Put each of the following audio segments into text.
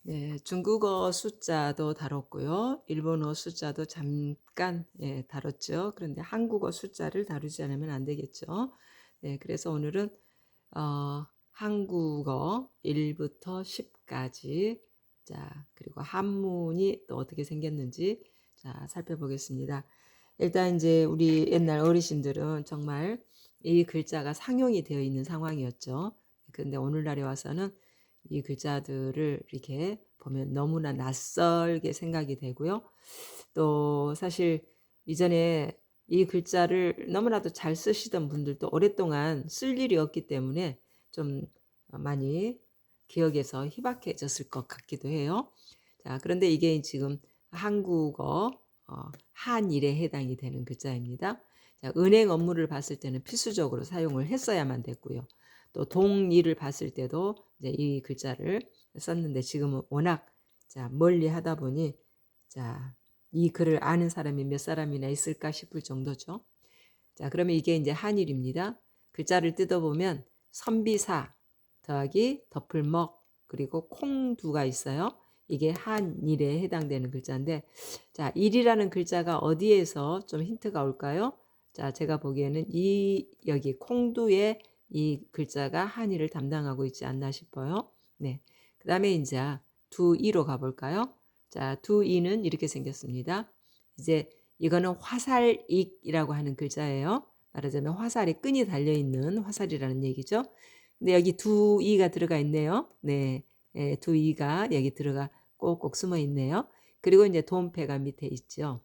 네, 중국어 숫자도 다뤘고요. 일본어 숫자도 잠깐 다뤘죠. 그런데 한국어 숫자를 다루지 않으면 안 되겠죠. 네, 그래서 오늘은 한국어 1부터 10까지 그리고 한문이 또 어떻게 생겼는지 살펴보겠습니다. 일단 이제 우리 옛날 어르신들은 정말 이 글자가 상용이 되어 있는 상황이었죠. 근데 오늘날에 와서는 이 글자들을 이렇게 보면 너무나 낯설게 생각이 되고요. 또 사실 이전에 이 글자를 너무나도 잘 쓰시던 분들도 오랫동안 쓸 일이 없기 때문에 좀 많이 기억에서 희박해졌을 것 같기도 해요. 그런데 이게 지금 한국어 한일에 해당이 되는 글자입니다. 은행 업무를 봤을 때는 필수적으로 사용을 했어야만 됐고요. 또 동일을 봤을 때도 이제 이 글자를 썼는데 지금은 워낙 멀리 하다 보니 이 글을 아는 사람이 몇 사람이나 있을까 싶을 정도죠. 그러면 이게 이제 한일입니다. 글자를 뜯어보면 선비사 더하기 덮을먹 그리고 콩두가 있어요. 이게 한일에 해당되는 글자인데 일이라는 글자가 어디에서 좀 힌트가 올까요? 제가 보기에는 여기 콩두에 이 글자가 한일을 담당하고 있지 않나 싶어요. 네. 그다음에 이제 두이로 가볼까요? 두이는 이렇게 생겼습니다. 이제 이거는 화살익이라고 하는 글자예요. 말하자면 화살에 끈이 달려있는 화살이라는 얘기죠. 근데 여기 두이가 들어가 있네요. 네, 두이가 여기 들어가 꼭꼭 숨어 있네요. 그리고 이제 돈패가 밑에 있죠.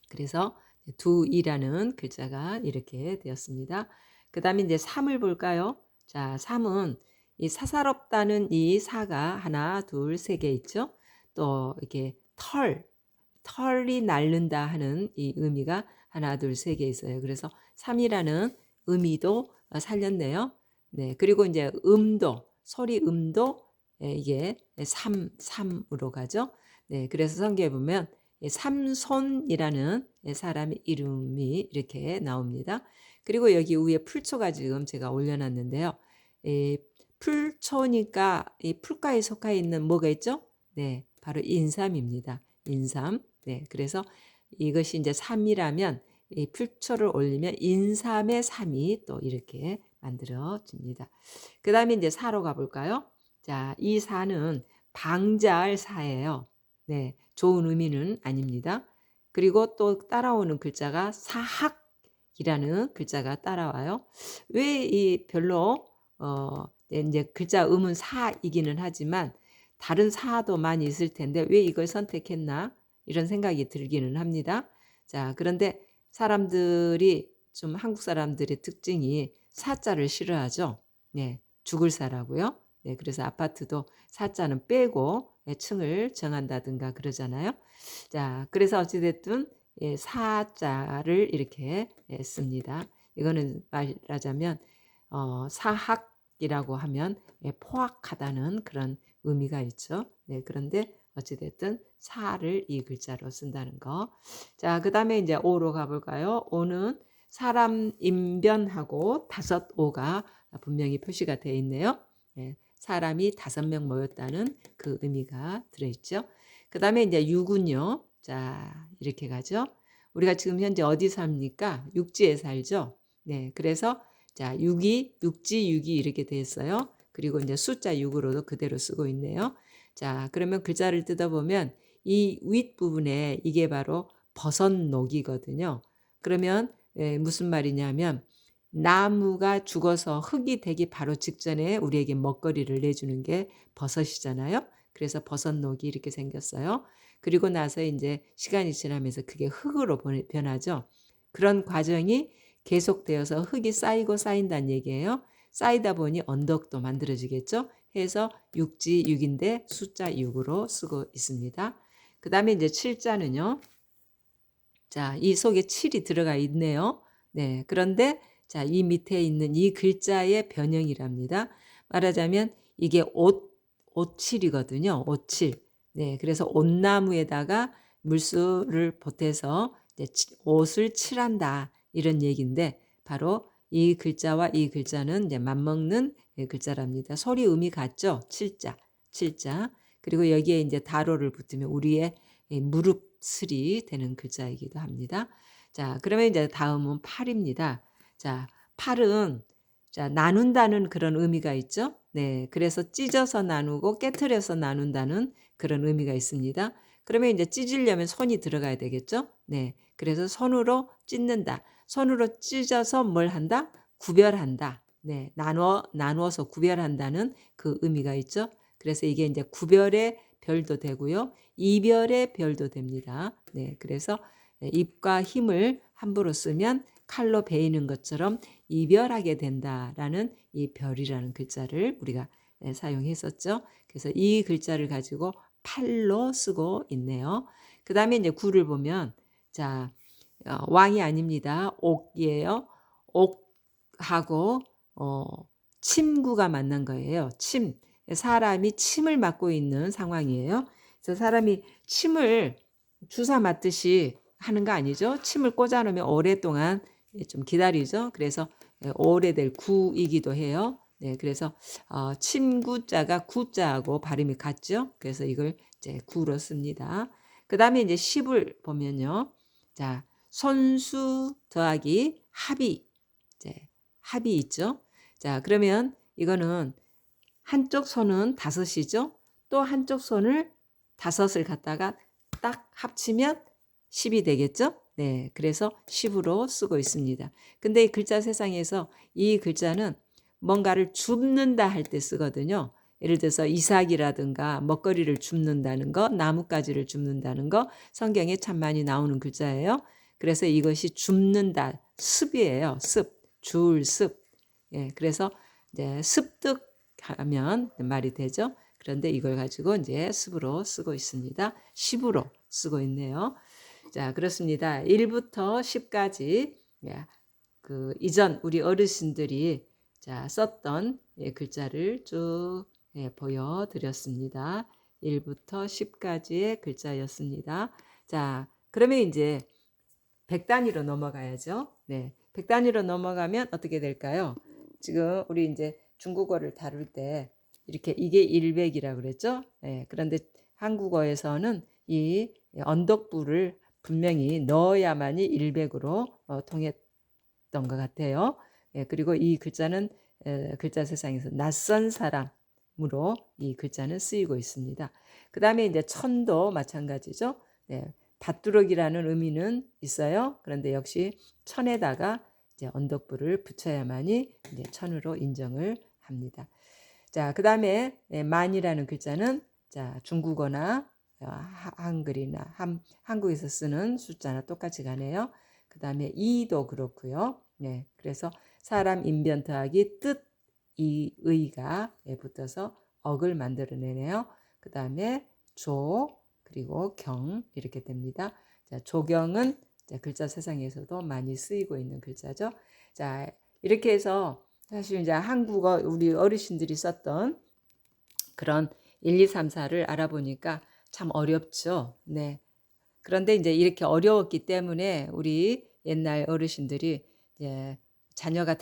그래서 두이라는 글자가 이렇게 되었습니다. 그 다음에 이제 삼을 볼까요? 삼은 이 사사롭다는 이 사가 하나, 둘, 세 개 있죠. 또 이렇게 털이 날른다 하는 이 의미가 하나, 둘, 세 개 있어요. 그래서 삼이라는 의미도 살렸네요. 네, 그리고 이제 소리 음도 이게 삼으로 가죠. 네, 그래서 성경에 보면 삼손이라는 사람의 이름이 이렇게 나옵니다. 그리고 여기 위에 풀초가 지금 제가 올려놨는데요. 풀초니까 이 풀가에 속해 있는 뭐가 있죠? 네, 바로 인삼입니다. 인삼. 네, 그래서 이것이 이제 삼이라면 이 풀초를 올리면 인삼의 삼이 또 이렇게 만들어집니다. 그 다음에 이제 사로 가볼까요? 이 사는 방자할 사예요. 네, 좋은 의미는 아닙니다. 그리고 또 따라오는 글자가 사학이라는 글자가 따라와요. 왜 이 별로 이제 글자 음은 사이기는 하지만 다른 사도 많이 있을 텐데 왜 이걸 선택했나 이런 생각이 들기는 합니다. 그런데 사람들이 좀 한국 사람들의 특징이 사자를 싫어하죠. 네, 죽을 사라고요. 네, 그래서 아파트도 사자는 빼고 층을 정한다든가 그러잖아요. 그래서 어찌됐든 사자를 이렇게 씁니다. 이거는 말하자면 사학이라고 하면 포악하다는 그런 의미가 있죠. 네, 그런데 어찌됐든 사를 이 글자로 쓴다는 거. 그 다음에 이제 오로 가볼까요? 오는 사람 인변하고 다섯 오가 분명히 표시가 되어 있네요. 네, 사람이 5명 모였다는 그 의미가 들어있죠. 그 다음에 이제 육은요. 이렇게 가죠. 우리가 지금 현재 어디 삽니까? 육지에 살죠. 네, 그래서 육지, 육이 이렇게 돼 있어요. 그리고 이제 숫자 6으로도 그대로 쓰고 있네요. 그러면 글자를 뜯어보면 이 윗부분에 이게 바로 버섯녹이거든요. 그러면 무슨 말이냐면 나무가 죽어서 흙이 되기 바로 직전에 우리에게 먹거리를 내주는 게 버섯이잖아요. 그래서 버섯녹이 이렇게 생겼어요. 그리고 나서 이제 시간이 지나면서 그게 흙으로 변하죠. 그런 과정이 계속되어서 흙이 쌓이고 쌓인다는 얘기예요. 쌓이다 보니 언덕도 만들어지겠죠. 해서 육지 6인데 숫자 6으로 쓰고 있습니다. 그 다음에 이제 7자는요. 이 속에 7이 들어가 있네요. 네, 그런데 이 밑에 있는 이 글자의 변형이랍니다. 말하자면 이게 옷칠이거든요. 옷칠. 네, 그래서 옷나무에다가 물수를 보태서 옷을 칠한다 이런 얘기인데 바로 이 글자와 이 글자는 이제 맞먹는 글자랍니다. 소리 음이 같죠? 칠자, 칠자. 그리고 여기에 이제 다로를 붙으면 우리의 이 무릎슬이 되는 글자이기도 합니다. 자, 그러면 이제 다음은 팔입니다. 자, 팔은 자, 나눈다는 그런 의미가 있죠. 네. 그래서 찢어서 나누고 깨트려서 나눈다는 그런 의미가 있습니다. 그러면 이제 찢으려면 손이 들어가야 되겠죠. 네. 그래서 손으로 찢는다. 손으로 찢어서 뭘 한다? 구별한다. 네. 나누어서 구별한다는 그 의미가 있죠. 그래서 이게 이제 구별의 별도 되고요. 이별의 별도 됩니다. 네. 그래서 입과 힘을 함부로 쓰면 칼로 베이는 것처럼 이별하게 된다라는 이 별이라는 글자를 우리가 사용했었죠. 그래서 이 글자를 가지고 팔로 쓰고 있네요. 그 다음에 이제 구를 보면 자, 왕이 아닙니다. 옥이에요. 옥하고 침구가 만난 거예요. 침. 사람이 침을 맞고 있는 상황이에요. 그래서 사람이 침을 주사 맞듯이 하는 거 아니죠? 침을 꽂아 놓으면 오랫동안 좀 기다리죠. 그래서 오래될 구이기도 해요. 네, 그래서 침구자가 구자하고 발음이 같죠. 그래서 이걸 이제 구로 씁니다. 그 다음에 이제 십을 보면요. 자, 손수 더하기 합이 이제 합이 있죠. 자, 그러면 이거는 한쪽 손은 다섯이죠. 또 한쪽 손을 다섯을 갖다가 딱 합치면 10이 되겠죠. 네, 그래서 10으로 쓰고 있습니다. 근데 이 글자 세상에서 이 글자는 뭔가를 줍는다 할 때 쓰거든요. 예를 들어서 이삭이라든가 먹거리를 줍는다는 거, 나뭇가지를 줍는다는 거 성경에 참 많이 나오는 글자예요. 그래서 이것이 줍는다, 습이에요. 습, 줄, 습. 예, 그래서 이제 습득하면 말이 되죠. 그런데 이걸 가지고 이제 습으로 쓰고 있습니다. 10으로 쓰고 있네요. 자, 그렇습니다. 1부터 10까지 그 이전 우리 어르신들이 자, 썼던 글자를 쭉 보여드렸습니다. 1부터 10까지의 글자였습니다. 자, 그러면 이제 100단위로 넘어가야죠. 네. 100단위로 넘어가면 어떻게 될까요? 지금 우리 이제 중국어를 다룰 때 이렇게 이게 100이라고 그랬죠? 네. 그런데 한국어에서는 이 언덕부를 분명히 넣어야만이 100으로 통했던 것 같아요. 예, 그리고 이 글자는 글자 세상에서 낯선 사람으로 이 글자는 쓰이고 있습니다. 그 다음에 이제 천도 마찬가지죠. 네, 밭두럭이라는 의미는 있어요. 그런데 역시 천에다가 이제 언덕부를 붙여야만이 이제 천으로 인정을 합니다. 자, 그 다음에 만이라는 글자는 자, 중국어나 한글이나 한국에서 쓰는 숫자나 똑같이 가네요. 그 다음에 이도 그렇고요. 네, 그래서 사람 인변 더하기 뜻 이의가 붙어서 억을 만들어내네요. 그 다음에 조 그리고 경 이렇게 됩니다. 자, 조경은 글자 세상에서도 많이 쓰이고 있는 글자죠. 자, 이렇게 해서 사실 이제 한국어 우리 어르신들이 썼던 그런 1, 2, 3, 4를 알아보니까 참 어렵죠. 네. 그런데 이제 이렇게 어려웠기 때문에 우리 옛날 어르신들이 이제 자녀가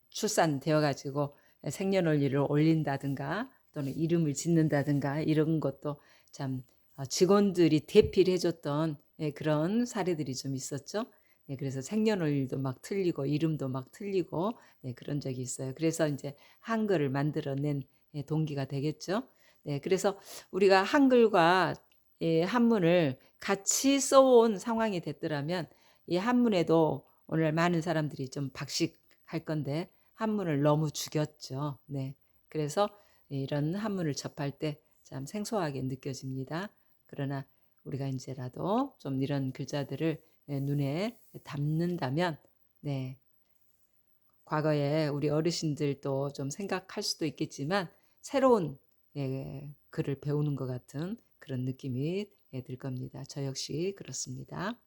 출산되어 가지고 생년월일을 올린다든가 또는 이름을 짓는다든가 이런 것도 참 직원들이 대피를 해줬던 그런 사례들이 좀 있었죠. 네, 그래서 생년월일도 막 틀리고 이름도 막 틀리고 그런 적이 있어요. 그래서 이제 한글을 만들어낸 동기가 되겠죠. 네, 그래서 우리가 한글과 한문을 같이 써온 상황이 됐더라면 이 한문에도 오늘 많은 사람들이 좀 박식할 건데 한문을 너무 죽였죠. 네, 그래서 이런 한문을 접할 때 참 생소하게 느껴집니다. 그러나 우리가 이제라도 좀 이런 글자들을 눈에 담는다면 네, 과거에 우리 어르신들도 좀 생각할 수도 있겠지만 새로운 글을 배우는 것 같은 그런 느낌이 들 겁니다. 저 역시 그렇습니다.